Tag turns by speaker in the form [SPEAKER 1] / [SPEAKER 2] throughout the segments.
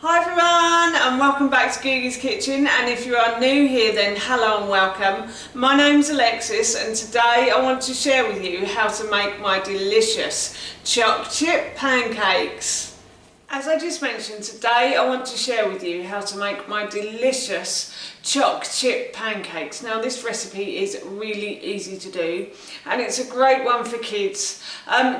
[SPEAKER 1] Hi everyone and welcome back to Googie's Kitchen, and if you are new here then hello and welcome. My name's Alexis and today I want to share with you how to make my delicious choc chip pancakes. As I just mentioned, today I want to share with you how to make my delicious choc chip pancakes. Now this recipe is really easy to do and it's a great one for kids.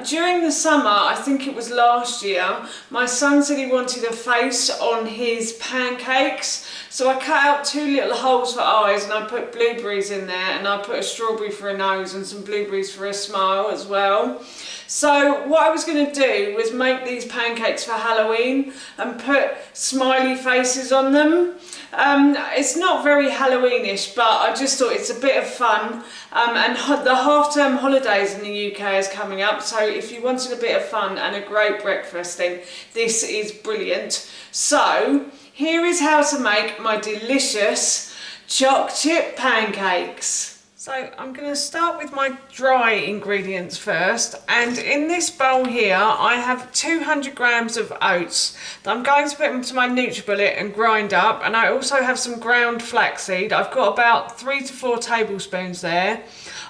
[SPEAKER 1] During the summer, I think it was last year, my son said he wanted a face on his pancakes, so I cut out 2 little holes for eyes and I put blueberries in there, and I put a strawberry for a nose and some blueberries for a smile as well. So what I was going to do was make these pancakes for Halloween and put smiley faces on them. It's not very Halloweenish, but I just thought it's a bit of fun, and the half-term holidays in the UK is coming up, so if you wanted a bit of fun and a great breakfast then this is brilliant. So here is how to make my delicious choc chip pancakes. So I'm going to start with my dry ingredients first, and in this bowl here I have 200 grams of oats that I'm going to put into my NutriBullet and grind up, and I also have some ground flaxseed. I've got about 3 to 4 tablespoons there.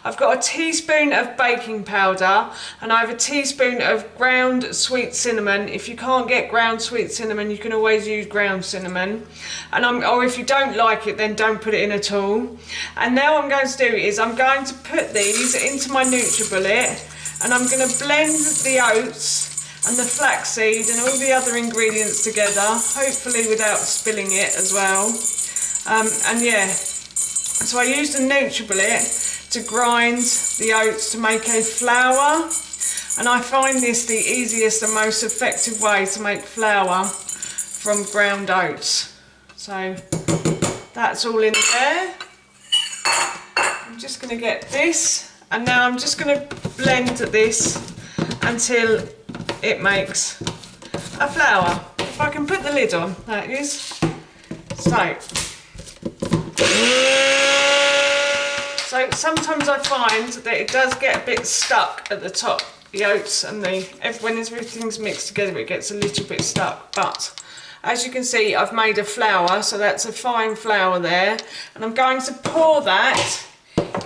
[SPEAKER 1] I've got a teaspoon of baking powder and I have a teaspoon of ground sweet cinnamon. If you can't get ground sweet cinnamon, you can always use ground cinnamon. Or if you don't like it, then don't put it in at all. And now what I'm going to do is I'm going to put these into my NutriBullet and I'm going to blend the oats and the flaxseed and all the other ingredients together, hopefully without spilling it as well. And yeah, so I used the NutriBullet to grind the oats to make a flour, and I find this the easiest and most effective way to make flour from ground oats. So that's all in there. I'm just going to get this, and now I'm just going to blend this until it makes a flour. If I can put the lid on, that is. So sometimes I find that it does get a bit stuck at the top, the oats and when everything's mixed together it gets a little bit stuck, but as you can see I've made a flour, so that's a fine flour there, and I'm going to pour that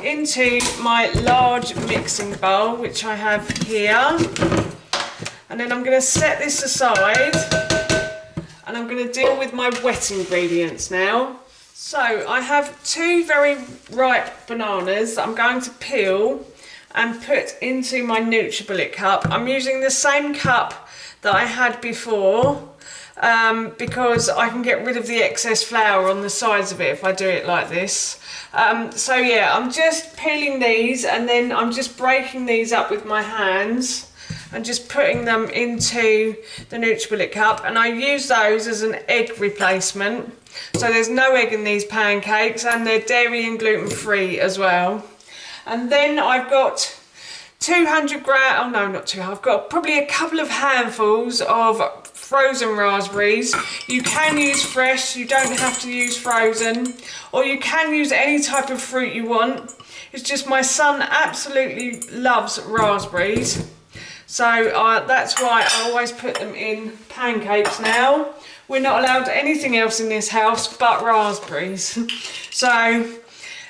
[SPEAKER 1] into my large mixing bowl which I have here, and then I'm going to set this aside and I'm going to deal with my wet ingredients now. So I have 2 very ripe bananas that I'm going to peel and put into my NutriBullet cup. I'm using the same cup that I had before because I can get rid of the excess flour on the sides of it if I do it like this. So yeah, I'm just peeling these and then I'm just breaking these up with my hands and just putting them into the NutriBullet cup, and I use those as an egg replacement. So there's no egg in these pancakes and they're dairy and gluten free as well. And then I've got 200 grams, oh no not 200, I've got probably a couple of handfuls of frozen raspberries. You can use fresh, you don't have to use frozen, or you can use any type of fruit you want. It's just my son absolutely loves raspberries. So that's why I always put them in pancakes now. We're not allowed anything else in this house but raspberries. So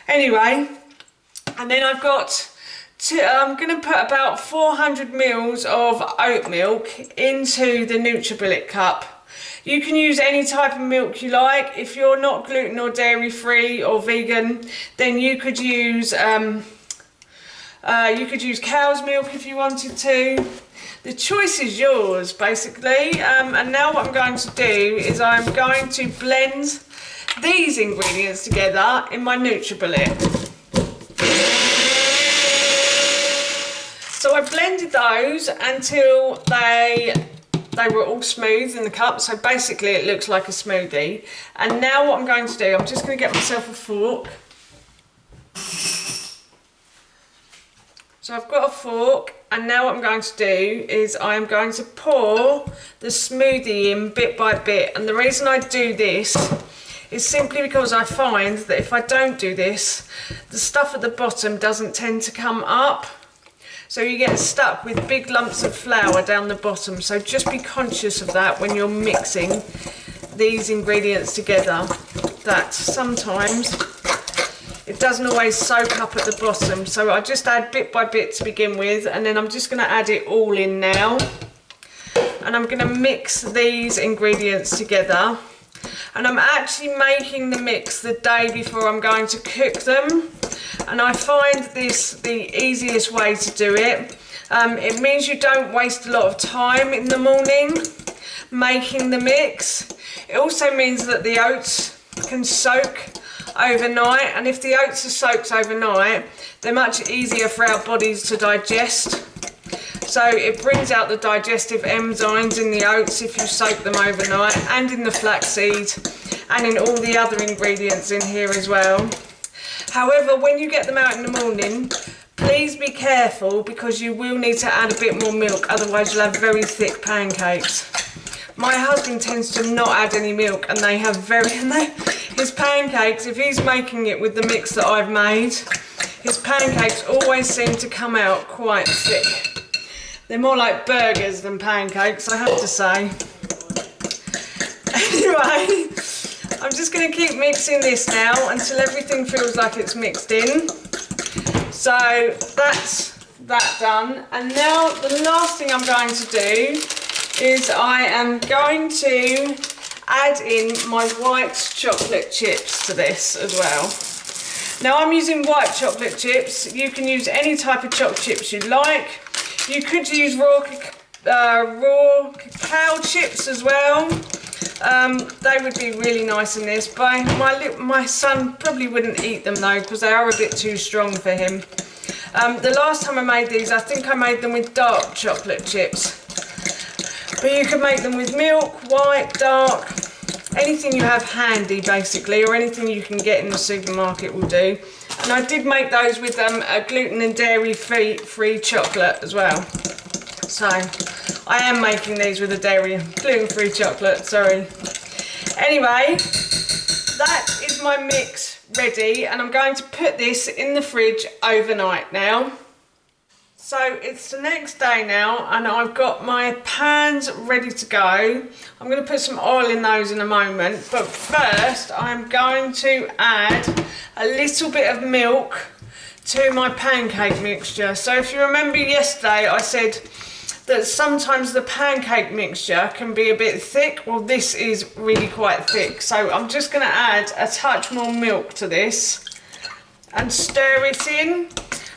[SPEAKER 1] anyway, and then I've got, I'm going to put about 400 mils of oat milk into the NutriBullet cup. You can use any type of milk you like. If you're not gluten or dairy free or vegan, then you could use cow's milk if you wanted to. The choice is yours basically, and now what I'm going to do is I'm going to blend these ingredients together in my NutriBullet. So I blended those until they were all smooth in the cup, so basically it looks like a smoothie. And now what I'm going to do, I'm just going to get myself a fork. So I've got a fork, and now what I'm going to do is I'm going to pour the smoothie in bit by bit. And the reason I do this is simply because I find that if I don't do this, the stuff at the bottom doesn't tend to come up. So you get stuck with big lumps of flour down the bottom. So just be conscious of that when you're mixing these ingredients together that sometimes it doesn't always soak up at the bottom. So I just add bit by bit to begin with, and then I'm just going to add it all in now. And I'm going to mix these ingredients together. And I'm actually making the mix the day before I'm going to cook them. And I find this the easiest way to do it. It means you don't waste a lot of time in the morning making the mix. It also means that the oats can soak overnight, and if the oats are soaked overnight, they're much easier for our bodies to digest. So it brings out the digestive enzymes in the oats if you soak them overnight, and in the flaxseed, and in all the other ingredients in here as well. However, when you get them out in the morning, please be careful, because you will need to add a bit more milk, otherwise you'll have very thick pancakes. My husband tends to not add any milk, and they have his pancakes, if he's making it with the mix that I've made, his pancakes always seem to come out quite thick. They're more like burgers than pancakes, I have to say. Anyway, I'm just going to keep mixing this now until everything feels like it's mixed in. So that's that done. And now the last thing I'm going to do is I am going to add in my white chocolate chips to this as well. Now I'm using white chocolate chips. You can use any type of chocolate chips you like. You could use raw cacao chips as well. They would be really nice in this, but my son probably wouldn't eat them though, because they are a bit too strong for him. The last time I made these, I think I made them with dark chocolate chips. But you can make them with milk, white, dark, anything you have handy basically, or anything you can get in the supermarket will do. And I did make those with a gluten and dairy free chocolate as well. So I am making these with a gluten-free chocolate, sorry. Anyway, that is my mix ready, and I'm going to put this in the fridge overnight now. So it's the next day now, and I've got my pans ready to go. I'm going to put some oil in those in a moment, but first I'm going to add a little bit of milk to my pancake mixture. So if you remember yesterday, I said that sometimes the pancake mixture can be a bit thick. Well, this is really quite thick, so I'm just going to add a touch more milk to this and stir it in.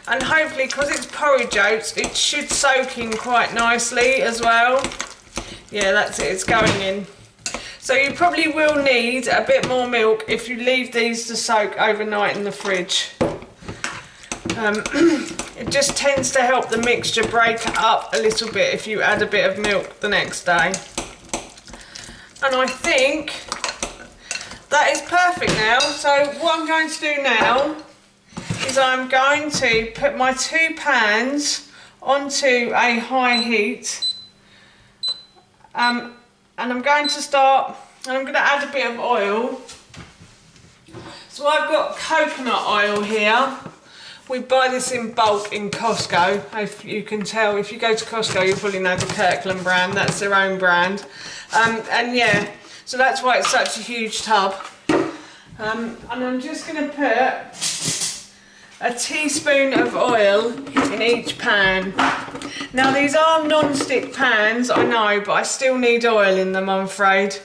[SPEAKER 1] And hopefully, because it's porridge oats, it should soak in quite nicely as well. Yeah, that's it, it's going in. So you probably will need a bit more milk if you leave these to soak overnight in the fridge. It just tends to help the mixture break up a little bit if you add a bit of milk the next day. And I think that is perfect now. So what I'm going to do now is I'm going to put my two pans onto a high heat, and I'm going to start, and I'm going to add a bit of oil. So I've got coconut oil here. We buy this in bulk in Costco. If you can tell, if you go to Costco, you'll probably know the Kirkland brand. That's their own brand. And yeah, so that's why it's such a huge tub. And I'm just going to put a teaspoon of oil in each pan. Now these are non-stick pans, I know, but I still need oil in them, I'm afraid.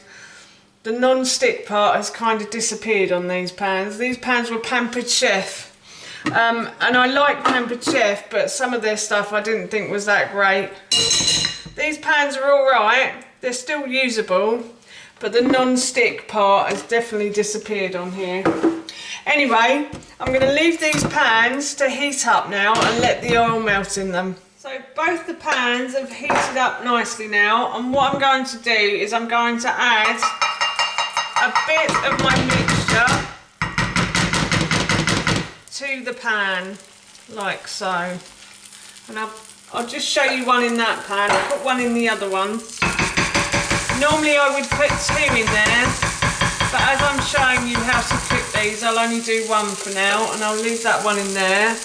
[SPEAKER 1] The non-stick part has kind of disappeared on these pans. These pans were Pampered Chef. And I like Pampered Chef, but some of their stuff I didn't think was that great. These pans are all right, they're still usable, but the non-stick part has definitely disappeared on here. Anyway, I'm going to leave these pans to heat up now and let the oil melt in them. So both the pans have heated up nicely now, and what I'm going to do is I'm going to add a bit of my mixture to the pan, like so. And I'll just show you one in that pan. I'll put one in the other one. Normally I would put two in there, but as I'm showing you how to cook these, I'll only do one for now, and I'll leave that one in there.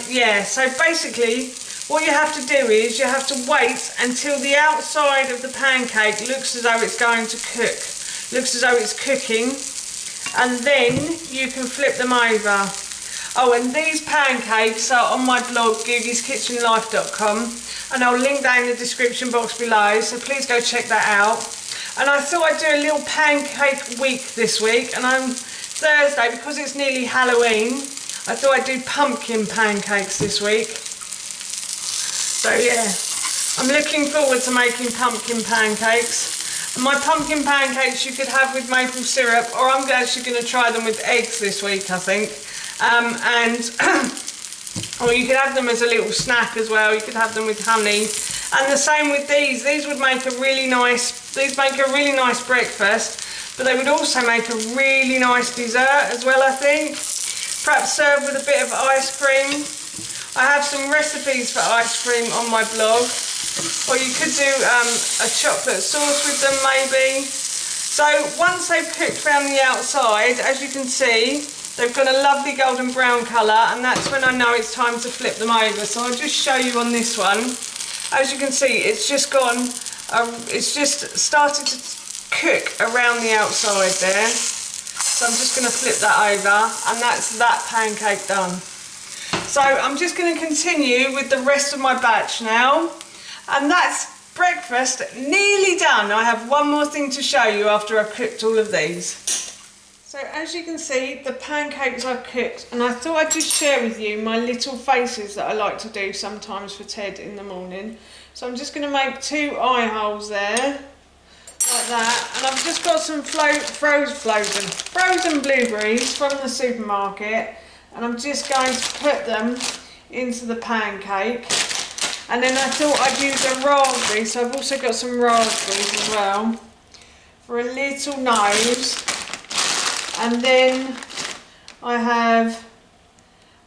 [SPEAKER 1] Yeah, so basically what you have to do is you have to wait until the outside of the pancake looks as though it's going to cook, looks as though it's cooking, and then you can flip them over. Oh, and these pancakes are on my blog, googie'skitchenlife.com, and I'll link that in the description box below, so please go check that out. And I thought I'd do a little pancake week this week, and on Thursday, because it's nearly Halloween, I thought I'd do pumpkin pancakes this week. So yeah, I'm looking forward to making pumpkin pancakes. And my pumpkin pancakes you could have with maple syrup, or I'm actually going to try them with eggs this week, I think. Or you could have them as a little snack as well. You could have them with honey. And the same with these. These would make a really nice, breakfast, but they would also make a really nice dessert as well, I think. Perhaps served with a bit of ice cream. I have some recipes for ice cream on my blog. Or you could do a chocolate sauce with them maybe. So once they've cooked around the outside, as you can see, they've got a lovely golden brown colour, and that's when I know it's time to flip them over. So I'll just show you on this one. As you can see, it's just started to cook around the outside there. So I'm just going to flip that over, and that's that pancake done. So I'm just going to continue with the rest of my batch now, and that's breakfast nearly done. I have one more thing to show you after I've cooked all of these. So as you can see, the pancakes I've cooked, and I thought I'd just share with you my little faces that I like to do sometimes for Ted in the morning. So I'm just going to make 2 eye holes there, like that, and I've just got some frozen blueberries from the supermarket, and I'm just going to put them into the pancake. And then I thought I'd use a raspberry, so I've also got some raspberries as well for a little nose. And then I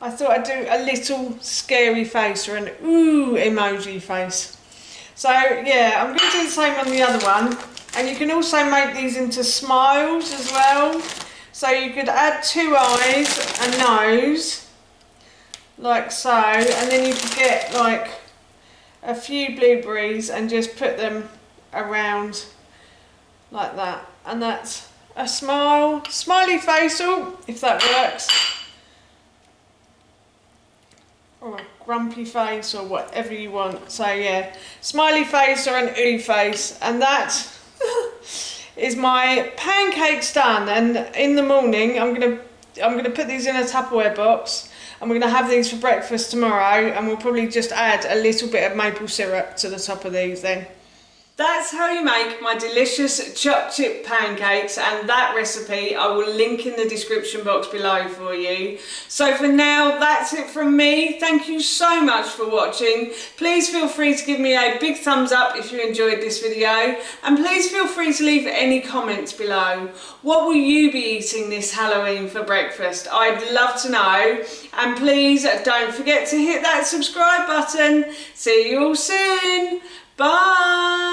[SPEAKER 1] thought I'd do a little scary face, or an ooh emoji face. So yeah, I'm going to do the same on the other one. And you can also make these into smiles as well. So you could add 2 eyes, a nose, like so, and then you could get like a few blueberries and just put them around like that. And that's a smiley facial, if that works, or a grumpy face, or whatever you want. So yeah, smiley face or an ooh face, and that is my pancakes done. And in the morning I'm gonna put these in a Tupperware box, and we're gonna have these for breakfast tomorrow, and we'll probably just add a little bit of maple syrup to the top of these then. That's how you make my delicious choc chip pancakes, and that recipe I will link in the description box below for you. So for now, that's it from me. Thank you so much for watching. Please feel free to give me a big thumbs up if you enjoyed this video, and please feel free to leave any comments below. What will you be eating this Halloween for breakfast? I'd love to know. And please don't forget to hit that subscribe button. See you all soon. Bye!